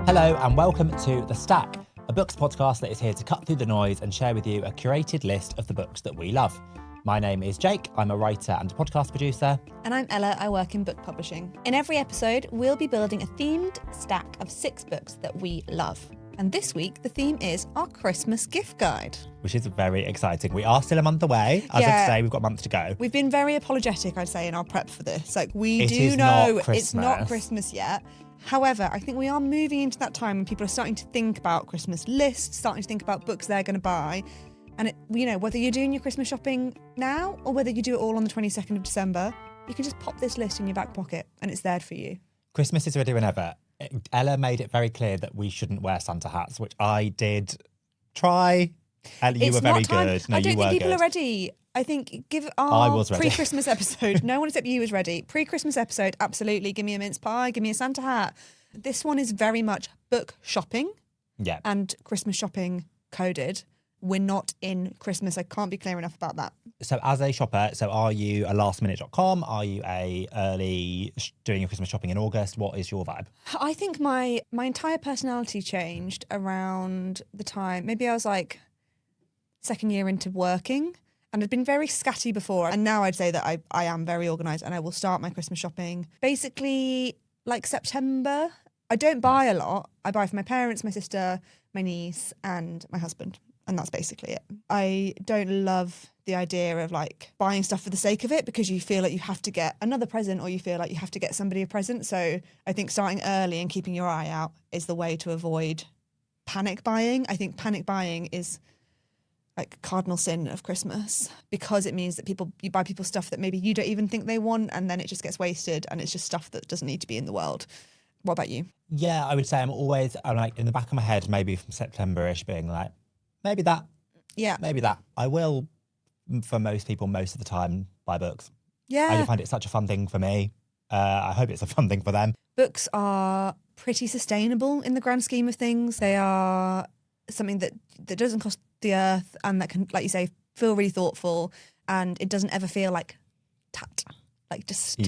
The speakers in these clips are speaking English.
Hello and welcome to The Stack, a books podcast that is here to cut through the noise and share with you a curated list of the books that we love. My name is Jake, I'm a writer and a podcast producer. And I'm Ella, I work in book publishing. In every episode, we'll be building a themed stack of 6 books that we love. And this week, the theme is our Christmas gift guide. Which is very exciting. We are still a month away. As of today, we've got a month to go. We've been very apologetic, I'd say, in our prep for this. Like, we It do is know not it's not Christmas yet. However, I think we are moving into that time when people are starting to think about Christmas lists, starting to think about books they're going to buy. And, whether you're doing your Christmas shopping now or whether you do it all on the 22nd of December, you can just pop this list in your back pocket and it's there for you. Christmas is ready whenever. Ella made it very clear that we shouldn't wear Santa hats, which I did try. Ella, you were very good. No, I don't you were think people good. are ready. I think give I our was ready. pre-Christmas episode, no one except you was ready. Pre-Christmas episode, absolutely. Give me a mince pie, give me a Santa hat. This one is very much book shopping and Christmas shopping coded. We're not in Christmas. I can't be clear enough about that. So as a shopper, are you a lastminute.com? Are you doing your Christmas shopping in August? What is your vibe? I think my entire personality changed around the time, maybe I was like second year into working. And I'd been very scatty before. And now I'd say that I am very organised and I will start my Christmas shopping basically like September. I don't buy a lot. I buy for my parents, my sister, my niece and my husband. And that's basically it. I don't love the idea of like buying stuff for the sake of it because you feel like you have to get another present or you feel like you have to get somebody a present. So I think starting early and keeping your eye out is the way to avoid panic buying. I think panic buying is like cardinal sin of Christmas because it means that you buy people stuff that maybe you don't even think they want and then it just gets wasted and it's just stuff that doesn't need to be in the world. What about you? Yeah, I would say I'm like in the back of my head, maybe from September-ish being like, maybe that. Yeah. Maybe that. I will, for most people, most of the time, buy books. Yeah. I find it such a fun thing for me. I hope it's a fun thing for them. Books are pretty sustainable in the grand scheme of things. They are something that doesn't cost the earth and that can, like you say, feel really thoughtful and it doesn't ever feel like just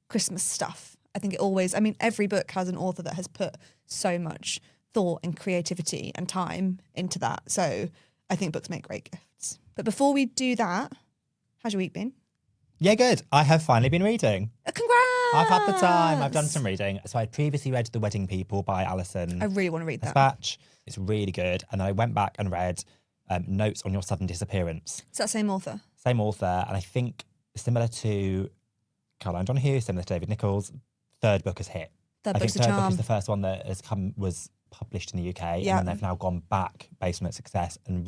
Christmas stuff. I think every book has an author that has put so much thought and creativity and time into that. So I think books make great gifts. But before we do that, how's your week been? Yeah, good. I have finally been reading. Congrats! I've had the time. I've done some reading. So I previously read The Wedding People by Alison. I really want to read that. Espach. It's really good. And then I went back and read Notes on Your Sudden Disappearance. Is that same author? Same author. And I think similar to Caroline Donahue, similar to David Nichols, third book has hit. Third I think book's the third book charm. is the first one that was published in the UK. Yeah. And then they've now gone back based on its success and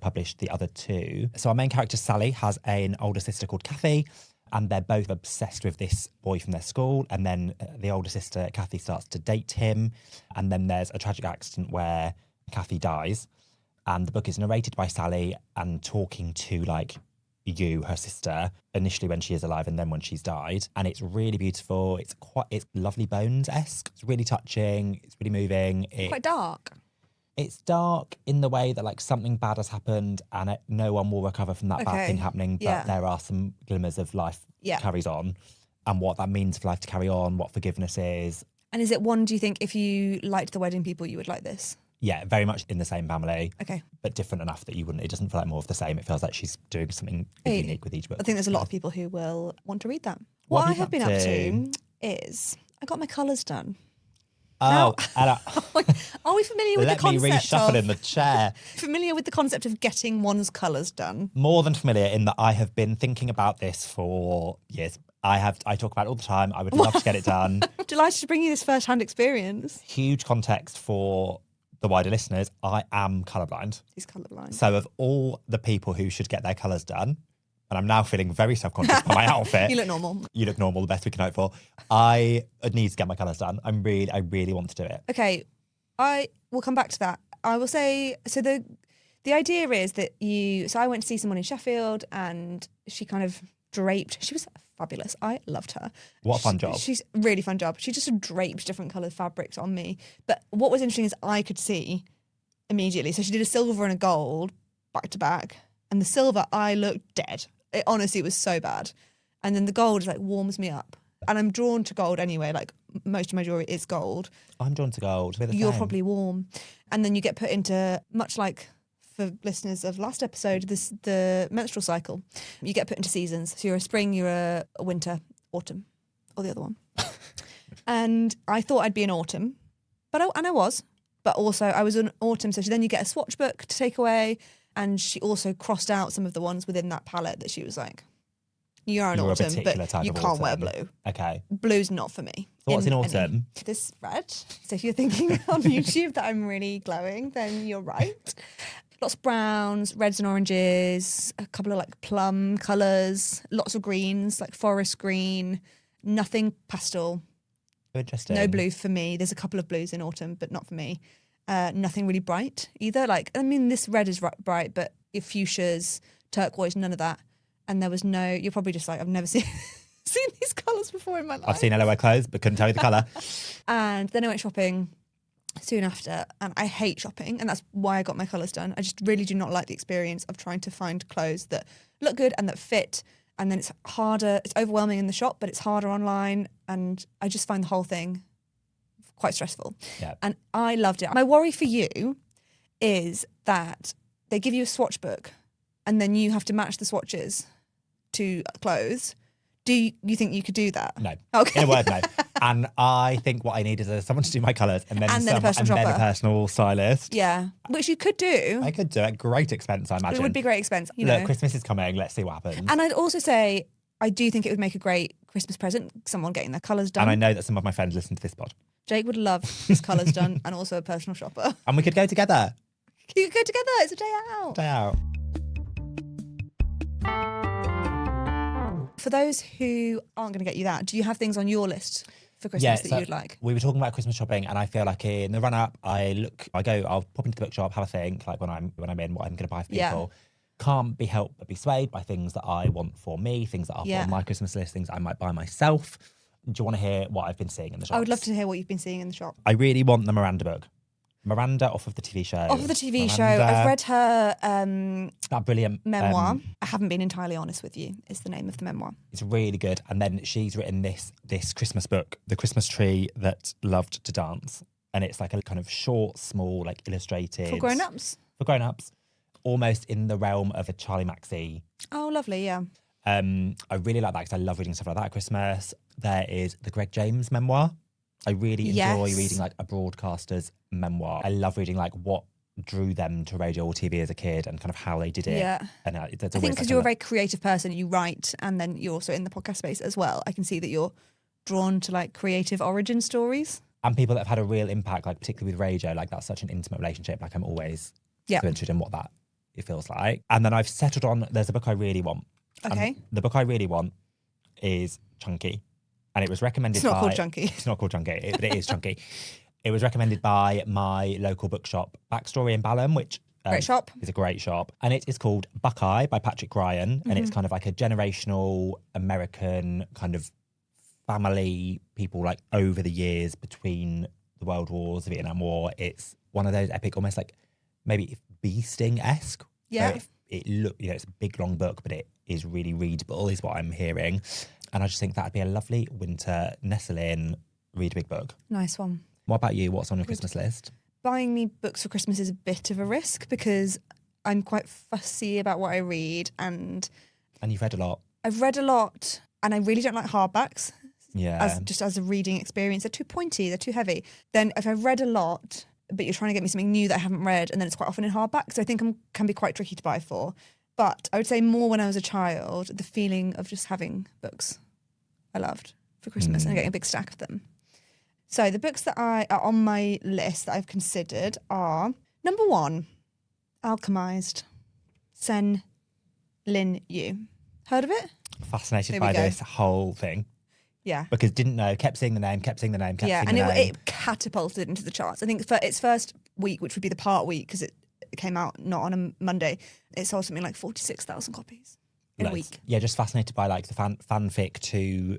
published the other 2. So our main character, Sally, has an older sister called Kathy, and they're both obsessed with this boy from their school. And then the older sister, Kathy, starts to date him. And then there's a tragic accident where Kathy dies. And the book is narrated by Sally and talking to her sister, initially when she is alive and then when she's died. And it's really beautiful. It's Lovely Bones-esque. It's really touching. It's really moving. Quite dark. It's dark in the way that something bad has happened and no one will recover from that bad thing happening. But there are some glimmers of life carries on and what that means for life to carry on, what forgiveness is. And is it one, do you think, if you liked The Wedding People, you would like this? Yeah, very much in the same family. Okay. But different enough that it doesn't feel like more of the same. It feels like she's doing something unique with each book. I think there's a lot of people who will want to read that. What I have been up to is I got my colours done. Oh, Ella. Are we familiar with the Let me concept reshuffle in the chair. familiar with the concept of getting one's colours done? More than familiar in that I have been thinking about this for years. I talk about it all the time. I would love to get it done. Delighted to bring you this first-hand experience. Huge context for the wider listeners. I am colourblind. He's colourblind. So of all the people who should get their colours done, and I'm now feeling very self-conscious by my outfit. You look normal. You look normal, the best we can hope for. I need to get my colours done. I really want to do it. Okay, I will come back to that. I will say, so the idea is that so I went to see someone in Sheffield and she kind of draped, she was fabulous. I loved her. What a fun job. She's a really fun job. She just draped different coloured fabrics on me. But what was interesting is I could see immediately. So she did a silver and a gold back to back. And the silver, I looked dead. It honestly was so bad. And then the gold warms me up. And I'm drawn to gold anyway. most of my jewellery is gold. I'm drawn to gold. We're the You're same. probably warm. And then you get put into, much like for listeners of last episode, the menstrual cycle. You get put into seasons. So you're a spring, you're a winter, autumn, or the other one. And I thought I'd be an autumn, and I was. But also I was an autumn, so then you get a swatch book to take away. And she also crossed out some of the ones within that palette that she was like, you're an autumn, but you can't wear blue. Okay. Blue's not for me. So what's in autumn? This red. So if you're thinking on YouTube that I'm really glowing, then you're right. Lots of browns, reds and oranges, a couple of like plum colours, lots of greens, like forest green, nothing pastel. Interesting. No blue for me. There's a couple of blues in autumn, but not for me. Nothing really bright either. Like, I mean, this red is bright, but your fuchsias, turquoise, none of that. And there was no, you're probably just like, I've never seen these colours before in my life. I've seen LOA clothes, but couldn't tell you the colour. And then I went shopping soon after, and I hate shopping, and that's why I got my colours done. I just really do not like the experience of trying to find clothes that look good and that fit, and then it's harder, it's overwhelming in the shop, but it's harder online, and I just find the whole thing quite stressful. Yeah. And I loved it. My worry for you is that they give you a swatch book, and then you have to match the swatches to clothes. Do you think you could do that? No. Okay. In a word, no. And I think what I need is someone to do my colours and then a personal stylist. Yeah, which you could do. I could do it. Great expense, I imagine. It would be great expense. Look, Christmas is coming. Let's see what happens. And I'd also say I do think it would make a great Christmas present, someone getting their colours done. And I know that some of my friends listen to this pod. Jake would love his colours done and also a personal shopper. And we could go together. You could go together. It's a day out. Day out. For those who aren't going to get you that, do you have things on your list for Christmas that you would like? We were talking about Christmas shopping, and I feel like in the run-up, I'll pop into the bookshop, have a think, like when I'm in, what I'm going to buy for people. Can't be helped but be swayed by things that I want for me, things that are on my Christmas list, things I might buy myself. Do you want to hear what I've been seeing in the shop? I would love to hear what you've been seeing in the shop. I really want the Miranda book. Miranda off of the TV show. Off of the TV show. I've read her that brilliant memoir. I haven't been entirely honest with you, is the name of the memoir. It's really good. And then she's written this Christmas book, The Christmas Tree That Loved to Dance. And it's like a kind of short, small, like illustrated. For grown-ups? For grown-ups. Almost in the realm of a Charlie Maxey. Oh, lovely, yeah. I really like that because I love reading stuff like that at Christmas. There is the Greg James memoir. I really enjoy reading like a broadcaster's memoir. I love reading like what drew them to radio or TV as a kid and kind of how they did it. Yeah. And I think because you're a very creative person, you write and then you're also in the podcast space as well. I can see that you're drawn to like creative origin stories. And people that have had a real impact, like particularly with radio, like that's such an intimate relationship. Like I'm always so interested in what that it feels like. And then I've settled on, there's a book I really want. Okay. The book I really want is Chunky. And it was recommended by... It's not called Chunky. It's not called Chunky, but it is Chunky. It was recommended by my local bookshop, Backstory in Balham, which great shop. Is a great shop. And it is called Buckeye by Patrick Ryan. And it's kind of like a generational American kind of family, people like over the years between the World Wars, the Vietnam War. It's one of those epic, almost like maybe bee sting-esque. Yeah. It look, it's a big long book, but it is really readable, is what I'm hearing. And I just think that'd be a lovely winter nestle in, read a big book. Nice one. What about you? What's on your Christmas list? Buying me books for Christmas is a bit of a risk because I'm quite fussy about what I read. And you've read a lot. I've read a lot and I really don't like hardbacks. Yeah. As a reading experience. They're too pointy, they're too heavy. Then if I've read a lot, but you're trying to get me something new that I haven't read, and then it's quite often in hardback, so I think can be quite tricky to buy for. But I would say more when I was a child, the feeling of just having books I loved for Christmas and getting a big stack of them. So the books that are on my list that I've considered are, number 1, Alchemised, SenLinYu. Heard of it? Fascinated by this whole thing. Yeah. Because didn't know, kept seeing the name. And it catapulted into the charts. I think for its first week, which would be the part week, because it came out not on a Monday, it sold something like 46,000 copies in a week. Yeah, just fascinated by like the fanfic to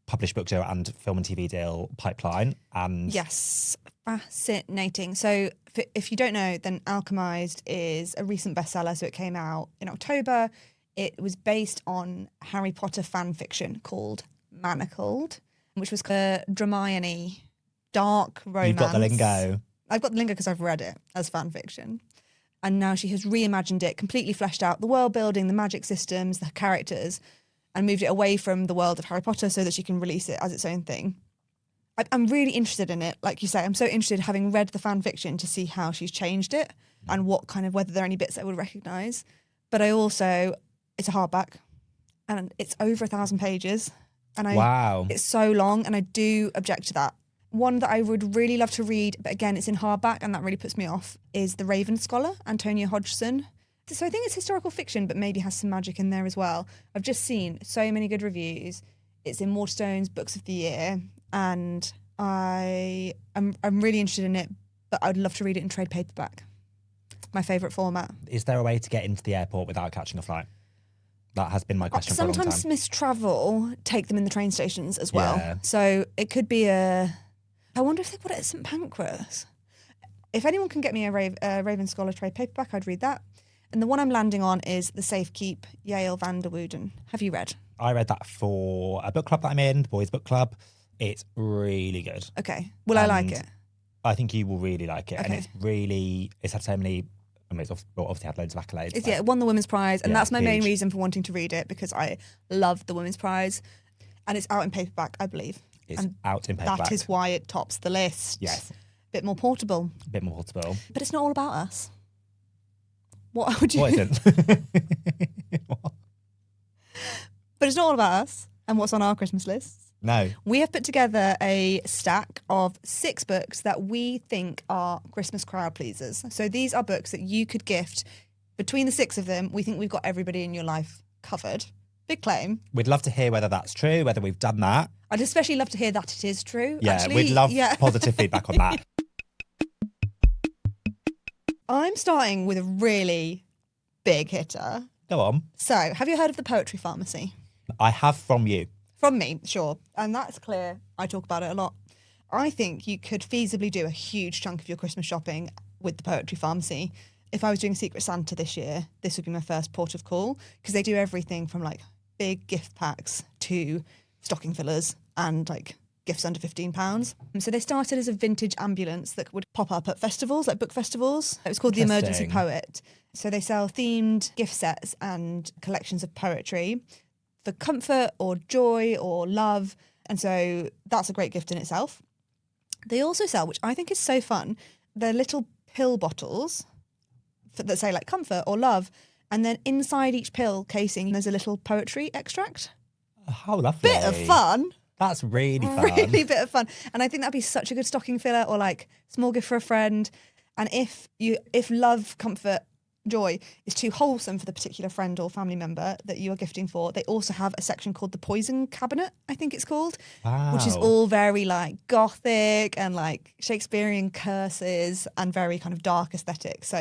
published book deal and film and TV deal pipeline. And yes, fascinating. So if you don't know, then Alchemised is a recent bestseller. So it came out in October. It was based on Harry Potter fan fiction called Manacled. which was a Dramione dark romance. You've got the lingo. I've got the lingo because I've read it as fan fiction. And now she has reimagined it, completely fleshed out the world building, the magic systems, the characters, and moved it away from the world of Harry Potter so that she can release it as its own thing. I'm really interested in it. Like you say, I'm so interested, having read the fan fiction, to see how she's changed it and what kind of, whether there are any bits I would recognise. But I also, it's a hardback and it's over 1,000 pages. And Wow. It's so long, and I do object to that. One that I would really love to read, but again, it's in hardback and that really puts me off, is The Raven Scholar, Antonia Hodgson. So I think it's historical fiction, but maybe has some magic in there as well. I've just seen so many good reviews. It's in Waterstone's Books of the Year, and I'm really interested in it, but I'd love to read it in trade paperback. My favourite format. Is there a way to get into the airport without catching a flight? That has been my question for a long time. Sometimes Smiths Travel take them in the train stations as well. Yeah. So it could be I wonder if they put it at St Pancras. If anyone can get me a Raven Scholar trade paperback, I'd read that. And the one I'm landing on is The Safekeep, Yael van der Wouden. Have you read? I read that for a book club that I'm in, the Boys Book Club. It's really good. Okay. Will I like it? I think you will really like it. Okay. And it's had so many, I mean, it's obviously had loads of accolades. It won the Women's Prize, and Yeah, that's my main huge. reason for wanting to read it, because I love the Women's Prize. And it's out in paperback, I believe. It's and out in paperback. that is why it tops the list. Yes. Bit more portable. A bit more portable. But it's not all about us. What would you... What is it? But it's not all about us and what's on our Christmas lists. No. We have put together a stack of 6 books that we think are Christmas crowd pleasers. So these are books that you could gift. Between the 6 of them, we think we've got everybody in your life covered. Big claim. We'd love to hear whether that's true, whether we've done that. I'd especially love to hear that it is true. Yeah, Actually, we'd love positive feedback on that. I'm starting with a really big hitter. Go on. So, have you heard of the Poetry Pharmacy? I have from you. From me, sure. And that's clear. I talk about it a lot. I think you could feasibly do a huge chunk of your Christmas shopping with the Poetry Pharmacy. If I was doing Secret Santa this year, this would be my first port of call, because they do everything from like big gift packs to stocking fillers and like gifts under £15. And so they started as a vintage ambulance that would pop up at festivals, like book festivals. It was called the Emergency Poet. So they sell themed gift sets and collections of poetry for comfort or joy or love. And so that's a great gift in itself. They also sell, which I think is so fun, they're little pill bottles that say like comfort or love. And then inside each pill casing, there's a little poetry extract. How lovely. Bit of fun. That's really fun. Really bit of fun. And I think that'd be such a good stocking filler, or like small gift for a friend. And if love, comfort, joy is too wholesome for the particular friend or family member that you are gifting for, they also have a section called the Poison Cabinet, I think it's called, which is all very like gothic and like Shakespearean curses and very kind of dark aesthetic. So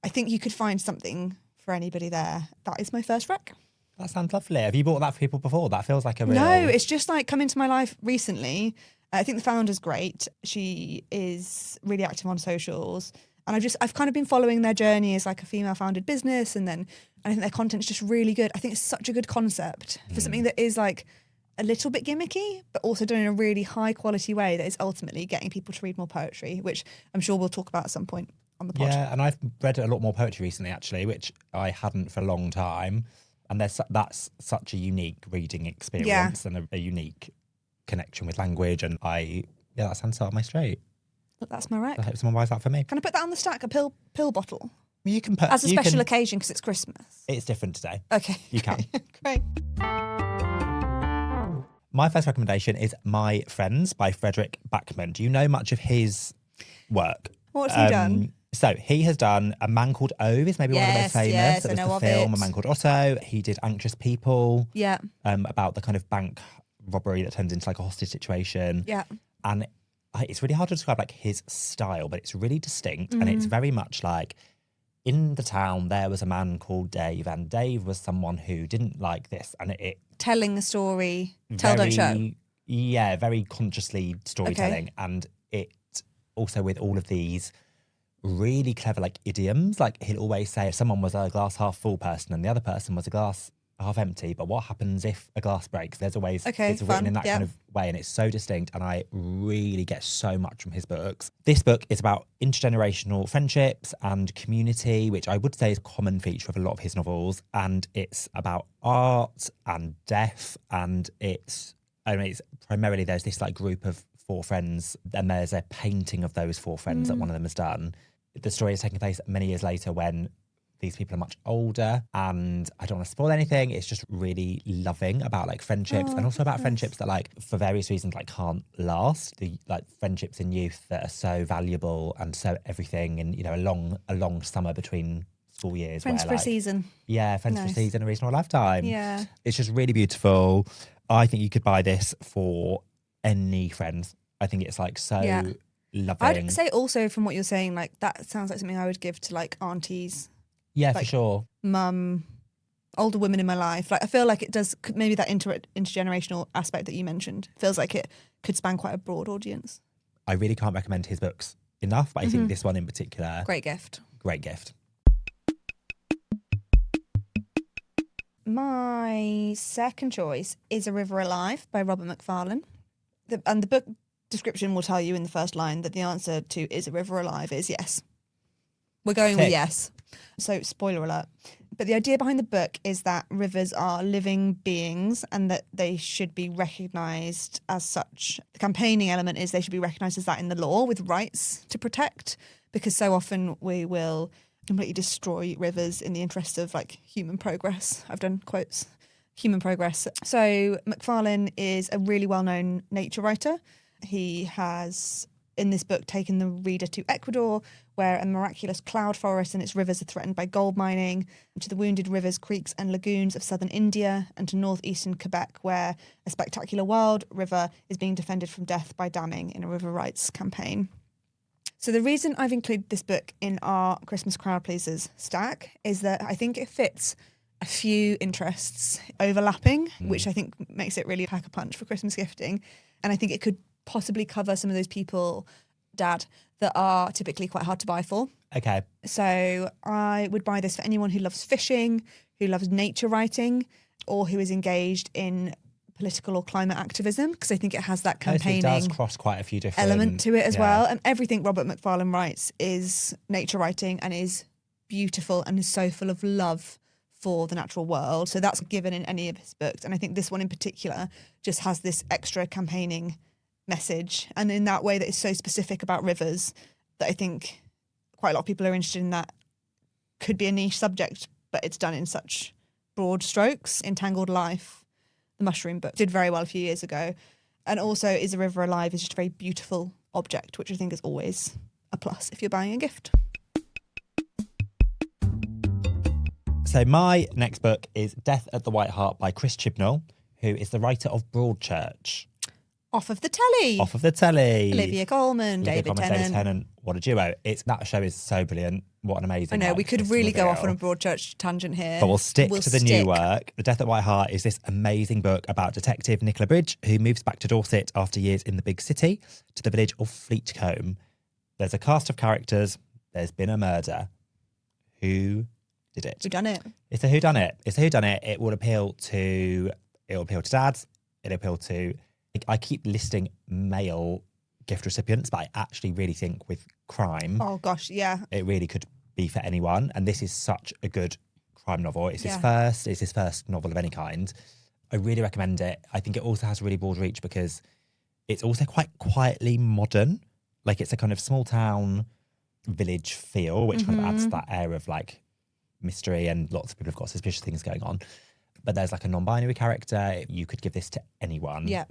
I think you could find something for anybody there. That is my first rec. That sounds lovely. Have you bought that for people before? That feels like a real... No, it's just like come into my life recently. I think the founder's great. She is really active on socials. And I've kind of been following their journey as like a female-founded business. And then I think their content's just really good. I think it's such a good concept for something that is like a little bit gimmicky, but also done in a really high-quality way that is ultimately getting people to read more poetry, which I'm sure we'll talk about at some point on the pod. Yeah, and I've read a lot more poetry recently, actually, which I hadn't for a long time. And that's such a unique reading experience and a unique connection with language. And that sounds so up my street. That's my rec. I hope someone buys that for me. Can I put that on the stack? A pill bottle? You can put... As a special occasion because it's Christmas. It's different today. Okay. You can. Great. My first recommendation is My Friends by Fredrik Backman. Do you know much of his work? What's he done? So he has done A Man Called Ove, is maybe one of the most famous. Yes, So I there's know the of film it. A Man Called Otto. He did Anxious People. Yeah. About the kind of bank robbery that turns into like a hostage situation. Yeah. And it's really hard to describe like his style, but it's really distinct. And it's very much like, in the town, there was a man called Dave, and Dave was someone who didn't like this. And it Telling the story, tell, don't show. Yeah, very consciously storytelling. Okay. And it also with all of these really clever like idioms. Like he'll always say if someone was a glass half full person and the other person was a glass half empty, but what happens if a glass breaks? There's always, Okay, it's written fun, in that yeah. kind of way, and it's so distinct, and I really get so much from his books. This book is about intergenerational friendships and community, which I would say is a common feature of a lot of his novels, and it's about art and death, and it's primarily, there's this like group of 4 friends, and there's a painting of those 4 friends that one of them has done. The story is taking place many years later when these people are much older, and I don't want to spoil anything. It's just really loving about like friendships, and also about friendships that like for various reasons like can't last. The like friendships in youth that are so valuable and so everything, and you know, a long summer between school years. Friends where, for a like, season. Yeah, friends for a Nice. season, a reasonable lifetime. Yeah. It's just really beautiful. I think you could buy this for any friends. I think it's like so loving. I'd say also from what you're saying, like that sounds like something I would give to like aunties, Yeah, like, for sure. mum, older women in my life. Like I feel like it does, maybe that intergenerational aspect that you mentioned feels like it could span quite a broad audience. I really can't recommend his books enough, but I think this one in particular, Great gift. great gift. My second choice is A River Alive by Robert Macfarlane. And the book description will tell you in the first line that the answer to Is a River Alive is yes. We're going with yes. So spoiler alert. But the idea behind the book is that rivers are living beings and that they should be recognised as such. The campaigning element is they should be recognised as that in the law with rights to protect, because so often we will completely destroy rivers in the interest of like human progress. I've done quotes, human progress. So Macfarlane is a really well-known nature writer. He has, in this book, taken the reader to Ecuador, where a miraculous cloud forest and its rivers are threatened by gold mining, to the wounded rivers, creeks and lagoons of southern India, and to northeastern Quebec, where a spectacular wild river is being defended from death by damming in a river rights campaign. So the reason I've included this book in our Christmas crowd pleasers stack is that I think it fits a few interests overlapping, which I think makes it really pack a punch for Christmas gifting. And I think it could possibly cover some of those people, Dad, that are typically quite hard to buy for. Okay. So I would buy this for anyone who loves fishing, who loves nature writing, or who is engaged in political or climate activism, because I think it has that campaigning It does cross quite a few different element to it as well. And everything Robert Macfarlane writes is nature writing and is beautiful and is so full of love for the natural world. So that's given in any of his books. And I think this one in particular just has this extra campaigning message, and in that way that is so specific about rivers that I think quite a lot of people are interested in. That could be a niche subject, but it's done in such broad strokes. Entangled Life, the mushroom book, did very well a few years ago. And also Is a River Alive is just a very beautiful object, which I think is always a plus if you're buying a gift. So my next book is Death at the White Hart by Chris Chibnall, who is the writer of Broadchurch. Off of the telly. Off of the telly. Olivia Colman, David Tennant. What a duo. That show is so brilliant. What an amazing I know, we could Kristen really go reveal. off on a Broadchurch tangent here. But we'll stick to the new work. The Death at White Hart is this amazing book about Detective Nicola Bridge, who moves back to Dorset after years in the big city to the village of Fleetcombe. There's a cast of characters. There's been a murder. Who did it? Who done it? It's a whodunit. It's a whodunit. It will appeal to dads. It'll appeal to... I keep listing male gift recipients, but I actually really think with crime... Oh, gosh, yeah. It really could be for anyone. And this is such a good crime novel. It's his first novel of any kind. I really recommend it. I think it also has really broad reach because it's also quite quietly modern. Like it's a kind of small town village feel, which kind of adds that air of like mystery, and lots of people have got suspicious things going on. But there's like a non-binary character. You could give this to anyone. Yeah.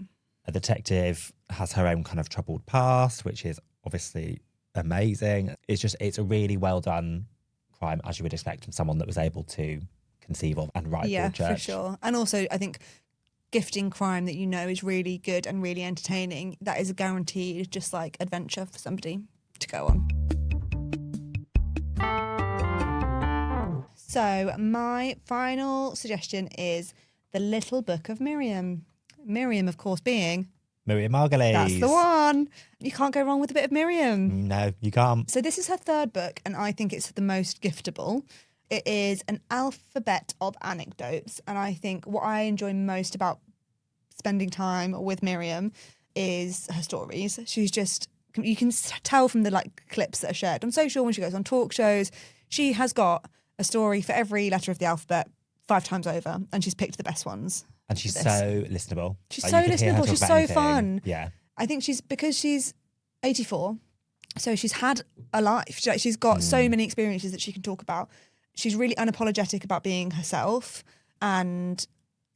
A detective has her own kind of troubled past, which is obviously amazing. It's a really well done crime, as you would expect from someone that was able to conceive of and write Broadchurch. Yeah, for sure. And also, I think gifting crime that you know is really good and really entertaining, that is a guaranteed just like adventure for somebody to go on. So my final suggestion is The Little Book of Miriam. Miriam, of course, being... Miriam Margolyes. That's the one. You can't go wrong with a bit of Miriam. No, you can't. So this is her third book, and I think it's the most giftable. It is an alphabet of anecdotes. And I think what I enjoy most about spending time with Miriam is her stories. She's just, you can tell from the like clips that are shared on social, when she goes on talk shows, she has got a story for every letter of the alphabet 5 times over, and she's picked the best ones. And she's so listenable. She's Like, so you could hear her listenable. talk She's about so anything. fun. Yeah. I think because she's 84, so she's had a life. She's got so many experiences that she can talk about. She's really unapologetic about being herself, and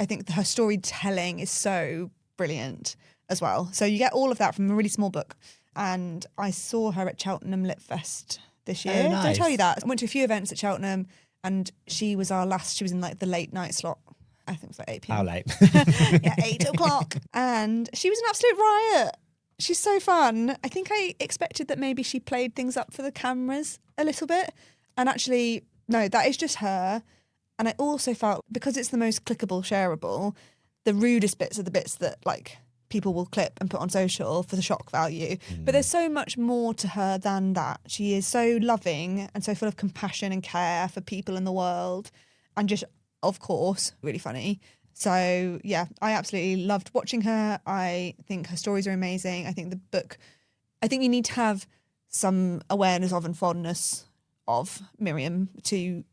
I think her storytelling is so brilliant as well. So you get all of that from a really small book. And I saw her at Cheltenham Lit Fest this year. Oh, nice. Did I tell you that? I went to a few events at Cheltenham, and she was in like the late night slot. I think it was like 8 p.m. How late? Yeah, 8 o'clock. And she was an absolute riot. She's so fun. I think I expected that maybe she played things up for the cameras a little bit. And actually, no, that is just her. And I also felt, because it's the most clickable, shareable, the rudest bits are the bits that like people will clip and put on social for the shock value. But there's so much more to her than that. She is so loving and so full of compassion and care for people in the world. And just, of course, really funny. So, yeah, I absolutely loved watching her. I think her stories are amazing. I think the book, I think you need to have some awareness of and fondness of Miriam to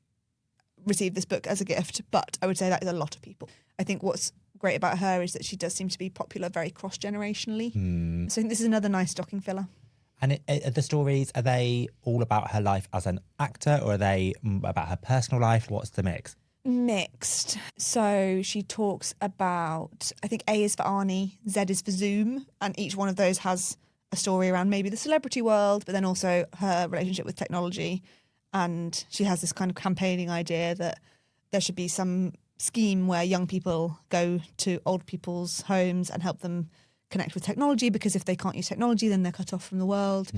receive this book as a gift. But I would say that is a lot of people. I think what's great about her is that she does seem to be popular very cross-generationally. So I think this is another nice stocking filler. And are the stories, are they all about her life as an actor, or are they about her personal life? What's the mix? Mixed. So she talks about, I think A is for Arnie, Z is for Zoom, and each one of those has a story around maybe the celebrity world, but then also her relationship with technology. And she has this kind of campaigning idea that there should be some scheme where young people go to old people's homes and help them connect with technology, because if they can't use technology, then they're cut off from the world.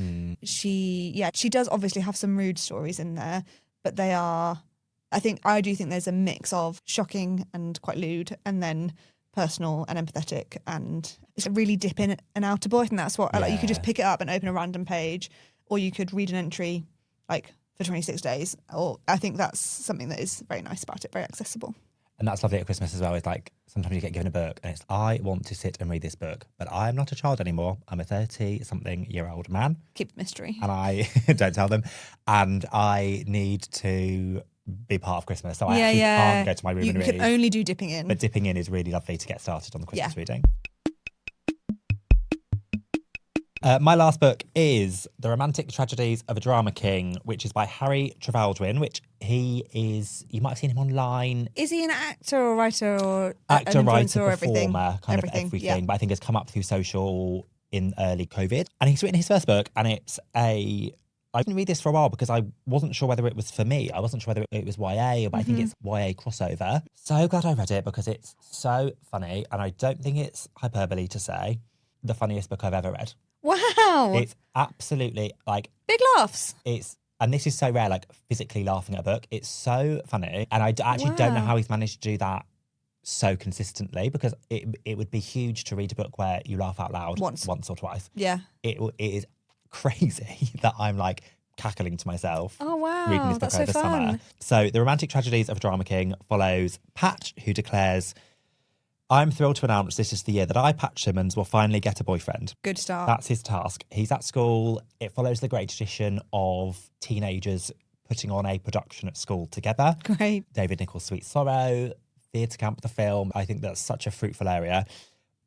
She does obviously have some rude stories in there, but they are, I do think there's a mix of shocking and quite lewd, and then personal and empathetic, and it's a really dip in and out of boy. I think that's what I like. You could just pick it up and open a random page, or you could read an entry like for 26 days. Or I think that's something that is very nice about it, very accessible. And that's lovely at Christmas as well. It's like, sometimes you get given a book and it's, I want to sit and read this book, but I'm not a child anymore. I'm a 30-something-year-old man. Keep the mystery. And I don't tell them. And I need to be part of Christmas. So I actually can't go to my room and read. You can only do dipping in. But dipping in is really lovely to get started on the Christmas reading. My last book is The Romantic Tragedies of a Drama King, which is by Harry Trevaldwyn, which he is, you might have seen him online. Is he an actor or writer or actor, an writer, or everything? performer, kind of everything. But I think has come up through social in early COVID. And he's written his first book, and it's I didn't read this for a while because I wasn't sure whether it was for me. I wasn't sure whether it was YA, but I think it's YA crossover. So glad I read it because it's so funny, and I don't think it's hyperbole to say the funniest book I've ever read. Wow. It's absolutely like big laughs. And this is so rare, like physically laughing at a book. It's so funny. And I actually don't know how he's managed to do that so consistently, because it would be huge to read a book where you laugh out loud once or twice. Yeah. It is crazy that I'm like cackling to myself. Oh, wow. Reading this book over summer. So The Romantic Tragedies of a Drama King follows Patch, who declares, I'm thrilled to announce this is the year that I, Patch Simmons, will finally get a boyfriend. Good start. That's his task. He's at school. It follows the great tradition of teenagers putting on a production at school together. Great. David Nicholls' Sweet Sorrow, Theatre Camp, the film. I think that's such a fruitful area.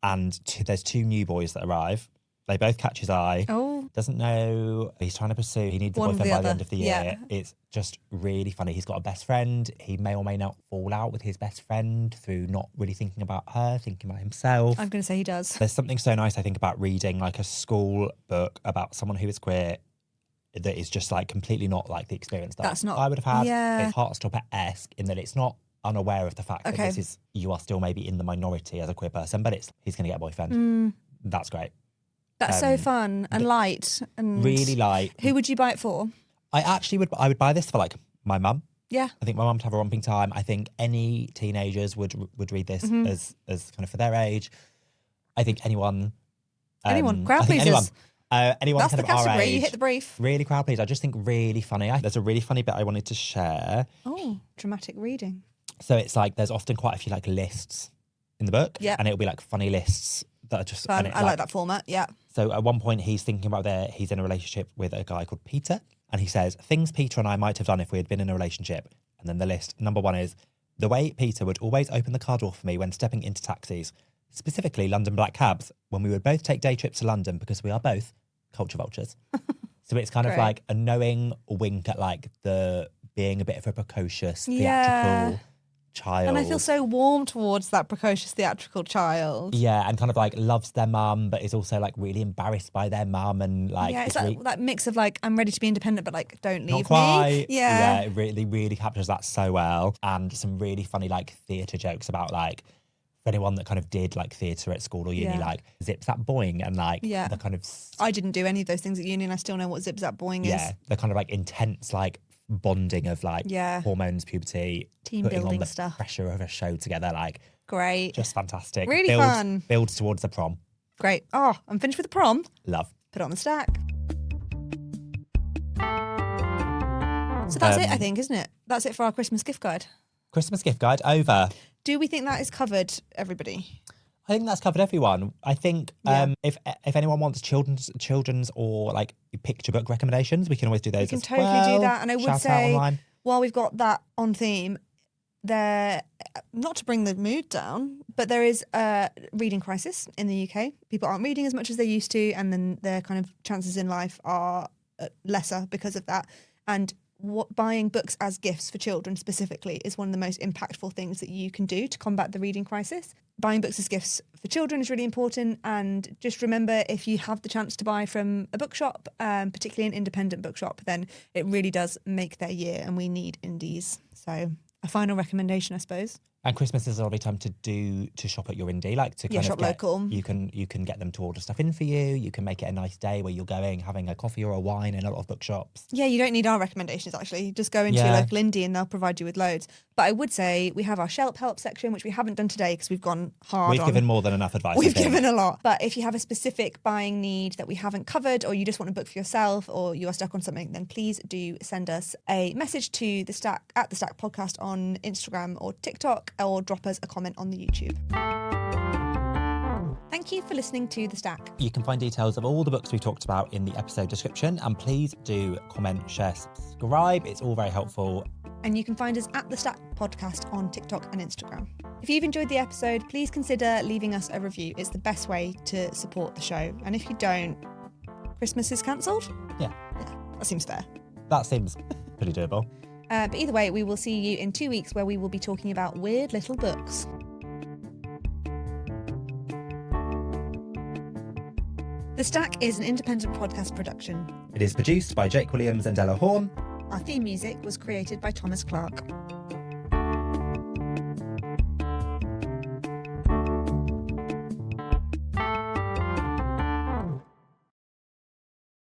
And there's 2 new boys that arrive. They both catch his eye. Oh. Doesn't know. He's trying to pursue. He needs a boyfriend by the end of the year. Yeah. It's just really funny. He's got a best friend. He may or may not fall out with his best friend through not really thinking about her, thinking about himself. I'm going to say he does. There's something so nice, I think, about reading like a school book about someone who is queer that is just like completely not like the experience that I would have had. Yeah. It's Heartstopper-esque in that it's not unaware of the fact that this is, you are still maybe in the minority as a queer person, but he's going to get a boyfriend. That's great. That's so fun and light and really light. Who would you buy it for? I would buy this for like my mum. Yeah. I think my mum would have a romping time. I think any teenagers would read this as kind of for their age. I think anyone. Crowd pleasers. Anyone That's kind the of our category. age, You hit the brief. really crowd please. I just think really funny. There's a really funny bit I wanted to share. Oh, dramatic reading. So it's like there's often quite a few like lists in the book, Yeah. and it'll be like funny lists that are just Fun. and it, I like that format. Yeah. So at one point he's thinking about he's in a relationship with a guy called Peter, and he says things Peter and I might have done if we had been in a relationship. And then the list, number 1 is the way Peter would always open the car door for me when stepping into taxis, specifically London black cabs, when we would both take day trips to London because we are both culture vultures. So it's kind of Great. like a knowing wink at like the being a bit of a precocious Yeah. theatrical child. And I feel so warm towards that precocious theatrical child. Yeah, and kind of like loves their mum, but is also like really embarrassed by their mum, and like Yeah, it's like that mix of like, I'm ready to be independent, but like, don't leave not quite. me. Yeah. It really captures that so well, and some really funny like theatre jokes about like for anyone that kind of did like theatre at school or uni, Yeah. like zip zap boing, and like Yeah. the kind of I didn't do any of those things at uni and I still know what zip zap boing is. the kind of like intense like bonding of like Yeah. hormones, puberty, Team putting on building the stuff. pressure of a show together, like Great. just fantastic. Really fun. Builds towards the prom. Great. Oh, I'm finished with the prom. Love. Put it on the stack. So that's it, I think, isn't it? That's it for our Christmas gift guide. Christmas gift guide over. Do we think that is covered, everybody? I think that's covered everyone. I think Yeah. if anyone wants children's or like picture book recommendations, we can always do those. We can as totally well. do that. And I would Shout out say, online. while we've got that on theme, there, not to bring the mood down, but there is a reading crisis in the UK. People aren't reading as much as they used to, and then their kind of chances in life are lesser because of that. And buying books as gifts for children specifically is one of the most impactful things that you can do to combat the reading crisis. Buying books as gifts for children is really important, and just remember, if you have the chance to buy from a bookshop, particularly an independent bookshop, then it really does make their year, and we need indies. So a final recommendation, I suppose. And Christmas is a lovely time to shop at your indie, like to kind of shop get, local. You can get them to order stuff in for you. You can make it a nice day where you're going, having a coffee or a wine in a lot of bookshops. Yeah, you don't need our recommendations, actually. Just go into your local indie and they'll provide you with loads. But I would say we have our shelf help section, which we haven't done today because we've gone hard We've given more than enough advice. We've given a lot. But if you have a specific buying need that we haven't covered, or you just want a book for yourself, or you are stuck on something, then please do send us a message to the Stack at the Stack Podcast on Instagram or TikTok, or drop us a comment on the YouTube. Thank you for listening to The Stack. You can find details of all the books we've talked about in the episode description, and please do comment, share, subscribe. It's all very helpful. And you can find us at The Stack Podcast on TikTok and Instagram. If you've enjoyed the episode, please consider leaving us a review. It's the best way to support the show. And if you don't, Christmas is cancelled? Yeah. That seems fair. That seems pretty doable. But either way, we will see you in 2 weeks where we will be talking about weird little books. The Stack is an independent podcast production. It is produced by Jake Williams and Ella Horn. Our theme music was created by Thomas Clark.